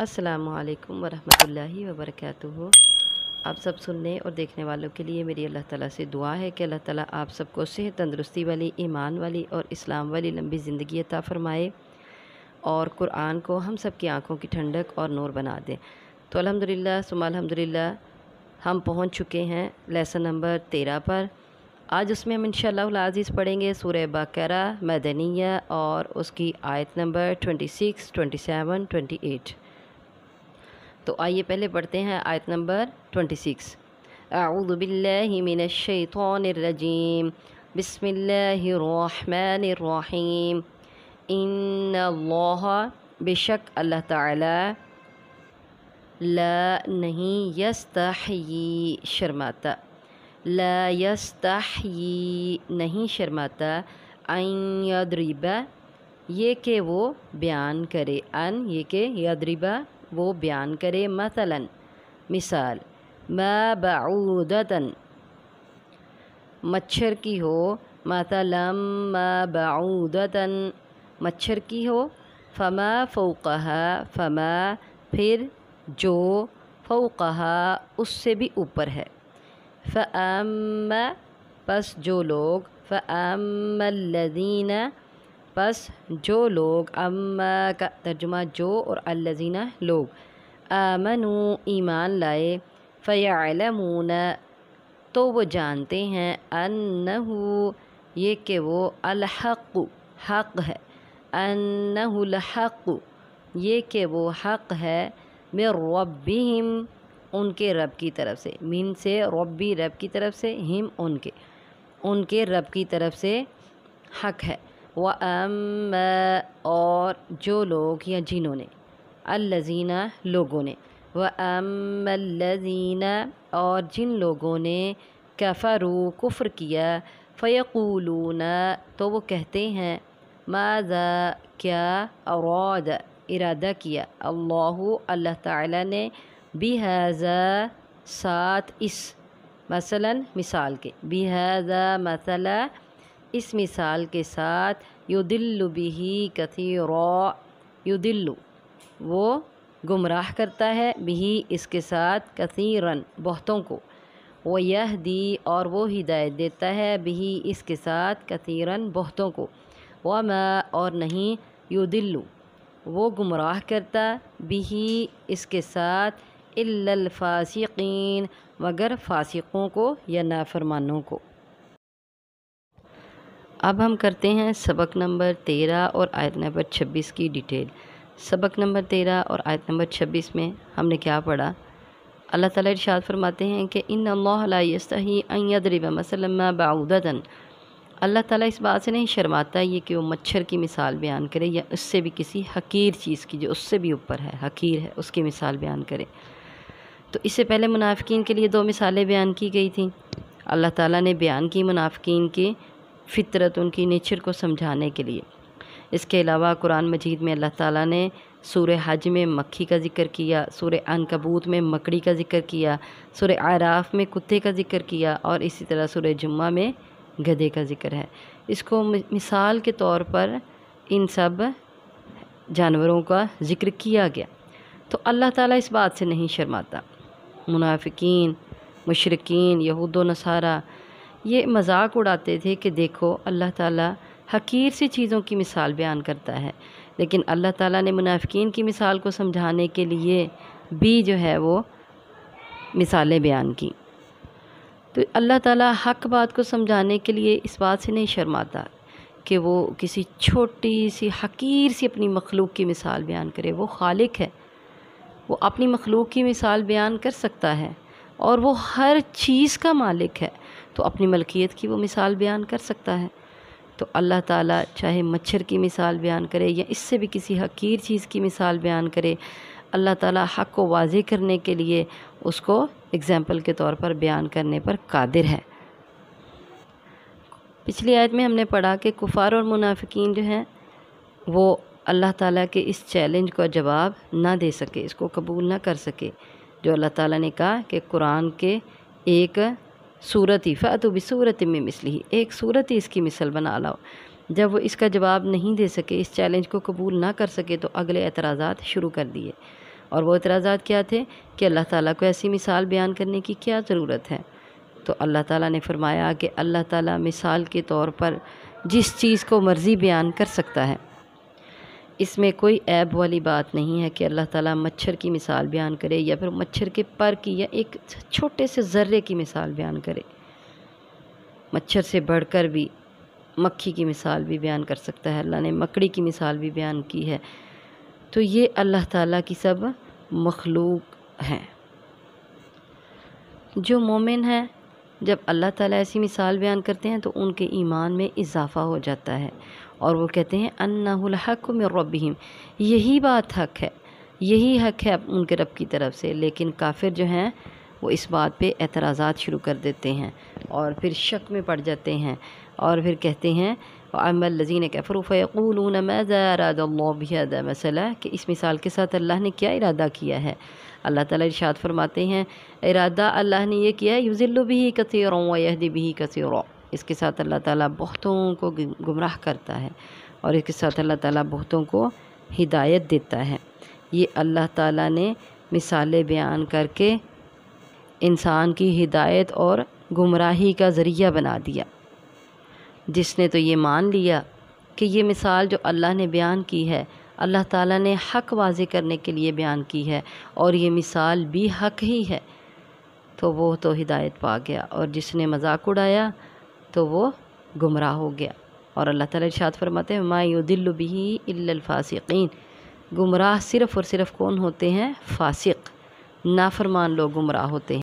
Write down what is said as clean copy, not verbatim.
السلام علیکم ورحمۃ اللہ وبرکاتہ۔ آپ سب سننے اور دیکھنے والوں کے لیے میری اللہ تعالیٰ سے دعا ہے کہ اللہ تعالیٰ آپ سب کو صحت تندرستی والی، ایمان والی اور اسلام والی لمبی زندگی عطا فرمائے اور قرآن کو ہم سب کی آنکھوں کی ٹھنڈک اور نور بنا دے۔ تو الحمدللہ ثم الحمدللہ ہم پہنچ چکے ہیں لیسن نمبر 13 پر۔ آج اس میں ہم انشاءاللہ العزیز پڑھیں گے سورہ بقرہ مدنیہ اور اس کی آیت نمبر 26، 27، 28۔ تو آئیے پہلے پڑھتے ہیں آیت نمبر 26۔ اعوذ باللہ من الشیطان الرجیم، بسم اللہ الرحمن الرحیم۔ ان اللہ، بے شک اللہ تعالی، لا نہیں، یستحیی شرماتا، لا یستحیی نہیں شرماتا، ان یضرب یہ کہ وہ بیان کرے، ان یہ کہ یضرب وہ بیان کرے، مثلاً مثال، ما بعودتاً مچھر کی ہو، مثلاً ما بعودتاً مچھر کی ہو، فما فوقہا فما پھر جو فوقہا اس سے بھی اوپر ہے، فاما پس جو لوگ، فاما الذین پس جو لوگ، اما کا ترجمہ جو اور الذین لوگ، آمنوا ایمان لائے، فیعلمون تو وہ جانتے ہیں، انہو یہ کہ وہ الحق حق ہے، انہو الحق یہ کہ وہ حق ہے، من ربہم ان کے رب کی طرف سے، من سے ربی رب کی طرف سے، ہم ان کے رب کی طرف سے حق ہے، وَأَمَّا اور جو لوگ یا جنہوں نے، الذین لوگوں نے، وَأَمَّا الَّذِينَ اور جن لوگوں نے، کفروا کفر کیا، فَيَقُولُونَ تو وہ کہتے ہیں، ماذا کیا، اراد ارادہ کیا، اللہ تعالیٰ نے، بِهَذَا ساتھ اس، مثلاً مثال کے، بِهَذَا مثلا اس مثال کے ساتھ، یُضِلُّ بِهِ کثیرا یُضِلُّ وہ گمراہ کرتا ہے، بِهِ اس کے ساتھ، کثیراً بہتوں کو، وَيَهْدِي اور وہ ہدایت دیتا ہے، بِهِ اس کے ساتھ، کثیراً بہتوں کو، وَمَا اور نہیں، یُضِلُّ وہ گمراہ کرتا، بِهِ اس کے ساتھ، إِلَّا الْفَاسِقِينَ مگر فاسقوں کو یا نافرمانوں کو۔ اب ہم کرتے ہیں سبق نمبر 13 اور آیت نمبر 26 کی ڈیٹیل۔ سبق نمبر 13 اور آیت نمبر 26 میں ہم نے کیا پڑھا؟ اللہ تعالیٰ ارشاد فرماتے ہیں کہ ان اللہ لا یستحی ان یضرب مثلا ما بعودۃ، اللہ تعالیٰ اس بات سے نہیں شرماتا یہ کہ وہ مچھر کی مثال بیان کرے یا اس سے بھی کسی حقیر چیز کی جو اس سے بھی اوپر ہے، حقیر ہے، اس کی مثال بیان کرے۔ تو اس سے پہلے منافقین کے لیے 2 مثالیں بیان کی گئی تھیں۔ اللہ تعالیٰ نے بیان کی منافقین کی فطرت، ان کی نیچر کو سمجھانے کے لیے۔ اس کے علاوہ قرآن مجید میں اللہ تعالیٰ نے سورہ حج میں مکھی کا ذکر کیا، سورہ عنکبوت میں مکڑی کا ذکر کیا، سورہ اعراف میں کتے کا ذکر کیا اور اسی طرح سورہ جمعہ میں گدھے کا ذکر ہے۔ اس کو مثال کے طور پر ان سب جانوروں کا ذکر کیا گیا۔ تو اللہ تعالیٰ اس بات سے نہیں شرماتا۔ منافقین، مشرکین، یہود و نصارہ یہ مذاق اڑاتے تھے کہ دیکھو اللہ تعالیٰ حقیر سی چیزوں کی مثال بیان کرتا ہے، لیکن اللہ تعالیٰ نے منافقین کی مثال کو سمجھانے کے لیے بھی جو ہے وہ مثالیں بیان کی۔ تو اللہ تعالیٰ حق بات کو سمجھانے کے لیے اس بات سے نہیں شرماتا کہ وہ کسی چھوٹی سی حقیر سی اپنی مخلوق کی مثال بیان کرے۔ وہ خالق ہے، وہ اپنی مخلوق کی مثال بیان کر سکتا ہے اور وہ ہر چیز کا مالک ہے، تو اپنی ملکیت کی وہ مثال بیان کر سکتا ہے۔ تو اللہ تعالیٰ چاہے مچھر کی مثال بیان کرے یا اس سے بھی کسی حقیر چیز کی مثال بیان کرے، اللہ تعالیٰ حق کو واضح کرنے کے لیے اس کو اگزامپل کے طور پر بیان کرنے پر قادر ہے۔ پچھلی آیت میں ہم نے پڑھا کہ کفار اور منافقین جو ہیں وہ اللہ تعالیٰ کے اس چیلنج کا جواب نہ دے سکے، اس کو قبول نہ کر سکے، جو اللہ تعالیٰ نے کہا کہ قرآن کے ایک صورت ہی، فَأْتُوا بِصُورَةٍ مِّن مِّثْلِهِ ایک صورت ہی اس کی مثل بنا لاؤ۔ جب وہ اس کا جواب نہیں دے سکے، اس چیلنج کو قبول نہ کر سکے، تو اگلے اعتراضات شروع کر دیے۔ اور وہ اعتراضات کیا تھے کہ اللہ تعالیٰ کو ایسی مثال بیان کرنے کی کیا ضرورت ہے؟ تو اللہ تعالیٰ نے فرمایا کہ اللہ تعالیٰ مثال کے طور پر جس چیز کو مرضی بیان کر سکتا ہے، اس میں کوئی عیب والی بات نہیں ہے کہ اللہ تعالیٰ مچھر کی مثال بیان کرے یا پھر مچھر کے پر کی یا ایک چھوٹے سے ذرے کی مثال بیان کرے۔ مچھر سے بڑھ کر بھی مکھی کی مثال بھی بیان کر سکتا ہے، اللہ نے مکڑی کی مثال بھی بیان کی ہے۔ تو یہ اللہ تعالیٰ کی سب مخلوق ہیں۔ جو مومن ہیں جب اللہ تعالیٰ ایسی مثال بیان کرتے ہیں تو ان کے ایمان میں اضافہ ہو جاتا ہے، اور وہ کہتے ہیں انہ الحق من ربہم، یہی بات حق ہے، یہی حق ہے ان کے رب کی طرف سے۔ لیکن کافر جو ہیں وہ اس بات پہ اعتراضات شروع کر دیتے ہیں اور پھر شک میں پڑ جاتے ہیں، اور پھر کہتے ہیں وَأَمَّا الَّذِينَ كَفَرُوا فَيَقُولُونَ مَاذَا أَرَادَ اللَّهُ بِهَذَا مَثَلًا، کہ اس مثال کے ساتھ اللہ نے کیا ارادہ کیا ہے؟ اللہ تعالیٰ ارشاد فرماتے ہیں ارادہ اللہ نے یہ کیا ہے یُضِلُّ بِهِ كَثِيرًا وَيَهْدِي بِهِ كَثِيرًا، اس کے ساتھ اللہ تعالیٰ بہتوں کو گمراہ کرتا ہے اور اس کے ساتھ اللہ تعالیٰ بہتوں کو ہدایت دیتا ہے۔ یہ اللہ تعالیٰ نے مثالیں بیان کر کے انسان کی ہدایت اور گمراہی کا ذریعہ بنا دیا۔ جس نے تو یہ مان لیا کہ یہ مثال جو اللہ نے بیان کی ہے اللہ تعالیٰ نے حق واضح کرنے کے لیے بیان کی ہے اور یہ مثال بھی حق ہی ہے، تو وہ تو ہدایت پا گیا، اور جس نے مذاق اڑایا تو وہ گمراہ ہو گیا۔ اور اللہ تعالیٰ ارشاد فرماتے ہیں مَا يُضِلُّ بِهِ إِلَّا الْفَاسِقِينَ، گمراہ صرف اور صرف کون ہوتے ہیں؟ فاسق، نافرمان لوگ گمراہ ہوتے ہیں۔